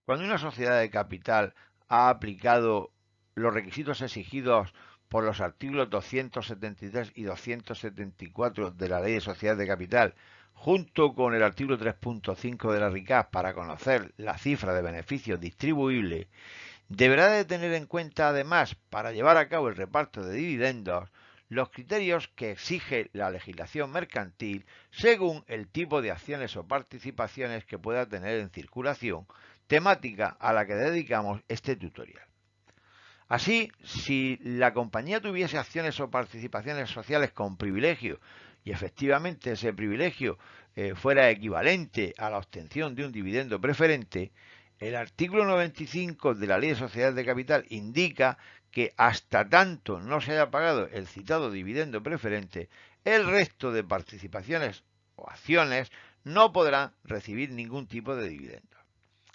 Cuando una sociedad de capital ha aplicado los requisitos exigidos por los artículos 273 y 274 de la Ley de Sociedades de Capital, junto con el artículo 3.5 de la RICAF para conocer la cifra de beneficios distribuibles, deberá de tener en cuenta además, para llevar a cabo el reparto de dividendos, los criterios que exige la legislación mercantil según el tipo de acciones o participaciones que pueda tener en circulación, temática a la que dedicamos este tutorial. Así, si la compañía tuviese acciones o participaciones sociales con privilegio y efectivamente ese privilegio fuera equivalente a la obtención de un dividendo preferente, el artículo 95 de la Ley de Sociedades de Capital indica que hasta tanto no se haya pagado el citado dividendo preferente, el resto de participaciones o acciones no podrán recibir ningún tipo de dividendo.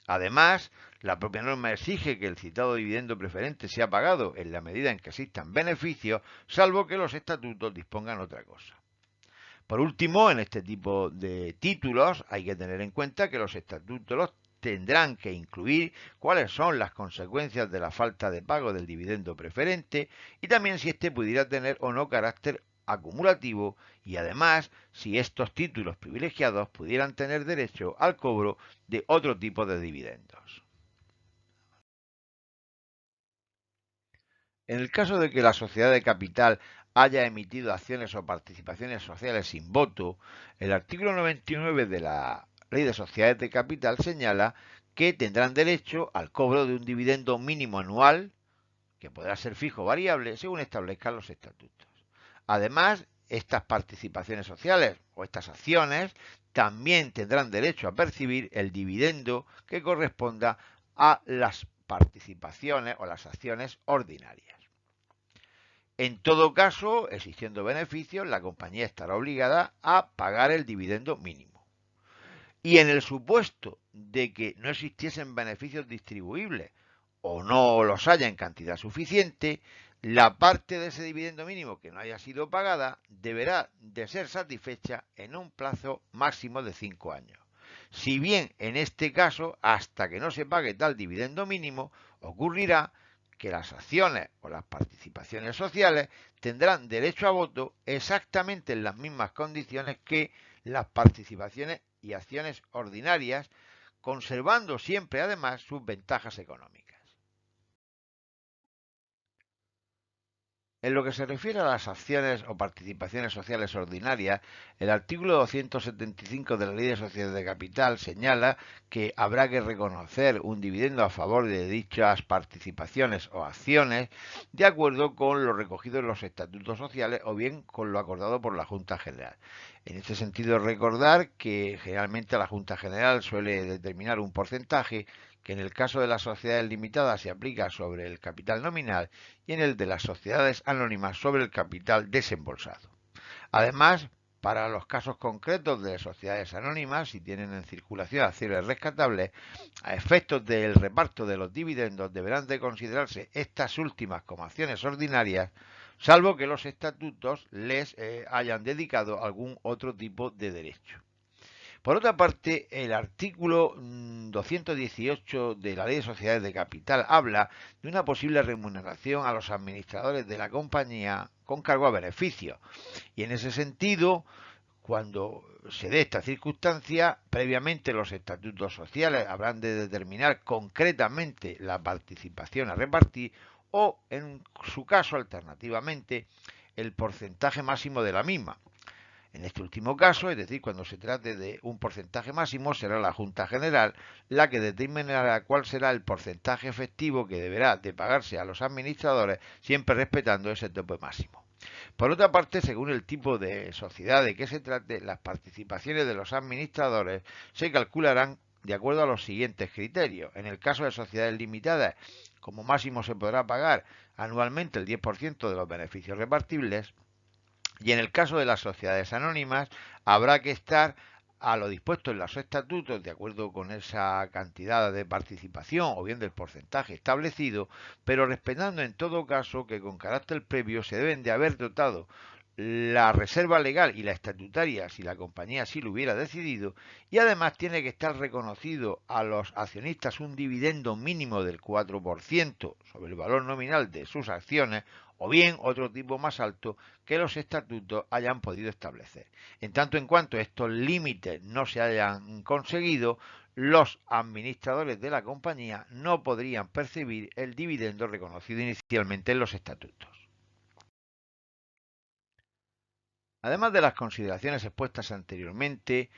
Además, la propia norma exige que el citado dividendo preferente sea pagado en la medida en que existan beneficios, salvo que los estatutos dispongan otra cosa. Por último, en este tipo de títulos hay que tener en cuenta que los estatutos tendrán que incluir cuáles son las consecuencias de la falta de pago del dividendo preferente y también si éste pudiera tener o no carácter acumulativo y además si estos títulos privilegiados pudieran tener derecho al cobro de otro tipo de dividendos. En el caso de que la sociedad de capital haya emitido acciones o participaciones sociales sin voto, el artículo 99 de la Ley de Sociedades de Capital señala que tendrán derecho al cobro de un dividendo mínimo anual, que podrá ser fijo o variable, según establezcan los estatutos. Además, estas participaciones sociales o estas acciones también tendrán derecho a percibir el dividendo que corresponda a las participaciones o las acciones ordinarias. En todo caso, existiendo beneficios, la compañía estará obligada a pagar el dividendo mínimo. Y en el supuesto de que no existiesen beneficios distribuibles o no los haya en cantidad suficiente, la parte de ese dividendo mínimo que no haya sido pagada deberá de ser satisfecha en un plazo máximo de 5 años. Si bien en este caso, hasta que no se pague tal dividendo mínimo, ocurrirá que las acciones o las participaciones sociales tendrán derecho a voto exactamente en las mismas condiciones que las participaciones y acciones ordinarias, conservando siempre además sus ventajas económicas. En lo que se refiere a las acciones o participaciones sociales ordinarias, el artículo 275 de la Ley de Sociedades de Capital señala que habrá que reconocer un dividendo a favor de dichas participaciones o acciones de acuerdo con lo recogido en los estatutos sociales o bien con lo acordado por la Junta General. En este sentido, recordar que generalmente la Junta General suele determinar un porcentaje que en el caso de las sociedades limitadas se aplica sobre el capital nominal y en el de las sociedades anónimas sobre el capital desembolsado. Además, para los casos concretos de sociedades anónimas, si tienen en circulación acciones rescatables, a efectos del reparto de los dividendos deberán de considerarse estas últimas como acciones ordinarias, salvo que los estatutos les hayan dedicado algún otro tipo de derecho. Por otra parte, el artículo 218 de la Ley de Sociedades de Capital habla de una posible remuneración a los administradores de la compañía con cargo a beneficio. Y en ese sentido, cuando se dé esta circunstancia, previamente los estatutos sociales habrán de determinar concretamente la participación a repartir o, en su caso, alternativamente, el porcentaje máximo de la misma. En este último caso, es decir, cuando se trate de un porcentaje máximo, será la Junta General la que determinará cuál será el porcentaje efectivo que deberá de pagarse a los administradores, siempre respetando ese tope máximo. Por otra parte, según el tipo de sociedad de que se trate, las participaciones de los administradores se calcularán de acuerdo a los siguientes criterios. En el caso de sociedades limitadas, como máximo se podrá pagar anualmente el 10% de los beneficios repartibles. Y en el caso de las sociedades anónimas, habrá que estar a lo dispuesto en los estatutos, de acuerdo con esa cantidad de participación o bien del porcentaje establecido, pero respetando en todo caso que con carácter previo se deben de haber dotado la reserva legal y la estatutaria si la compañía así lo hubiera decidido, y además tiene que estar reconocido a los accionistas un dividendo mínimo del 4% sobre el valor nominal de sus acciones, o bien otro tipo más alto que los estatutos hayan podido establecer. En tanto en cuanto estos límites no se hayan conseguido, los administradores de la compañía no podrían percibir el dividendo reconocido inicialmente en los estatutos. Además de las consideraciones expuestas anteriormente,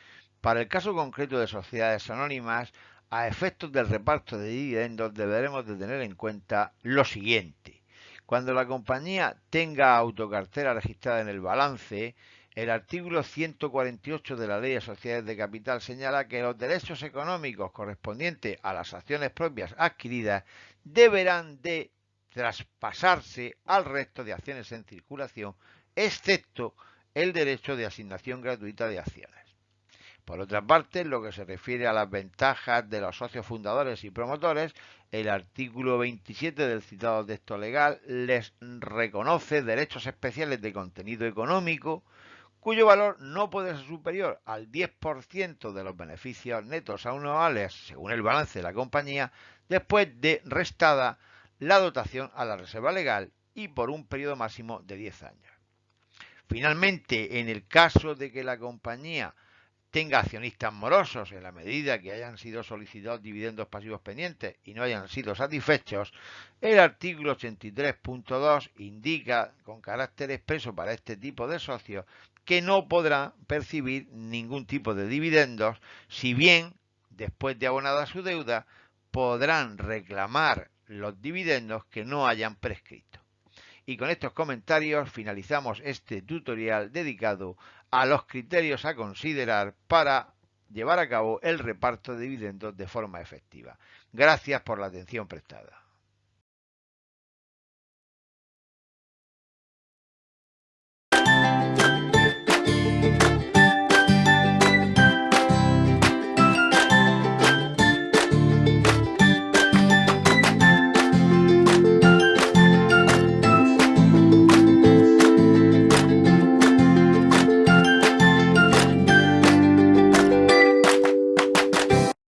para el caso concreto de sociedades anónimas, a efectos del reparto de dividendos deberemos de tener en cuenta lo siguiente. Cuando la compañía tenga autocartera registrada en el balance, el artículo 148 de la Ley de Sociedades de Capital señala que los derechos económicos correspondientes a las acciones propias adquiridas deberán de traspasarse al resto de acciones en circulación, excepto el derecho de asignación gratuita de acciones. Por otra parte, en lo que se refiere a las ventajas de los socios fundadores y promotores, el artículo 27 del citado texto legal les reconoce derechos especiales de contenido económico, cuyo valor no puede ser superior al 10% de los beneficios netos anuales según el balance de la compañía, después de restada la dotación a la reserva legal y por un periodo máximo de 10 años. Finalmente, en el caso de que la compañía tenga accionistas morosos en la medida que hayan sido solicitados dividendos pasivos pendientes y no hayan sido satisfechos, el artículo 83.2 indica con carácter expreso para este tipo de socios que no podrá percibir ningún tipo de dividendos, si bien, después de abonada su deuda, podrán reclamar los dividendos que no hayan prescrito. Y con estos comentarios finalizamos este tutorial dedicado a los criterios a considerar para llevar a cabo el reparto de dividendos de forma efectiva. Gracias por la atención prestada.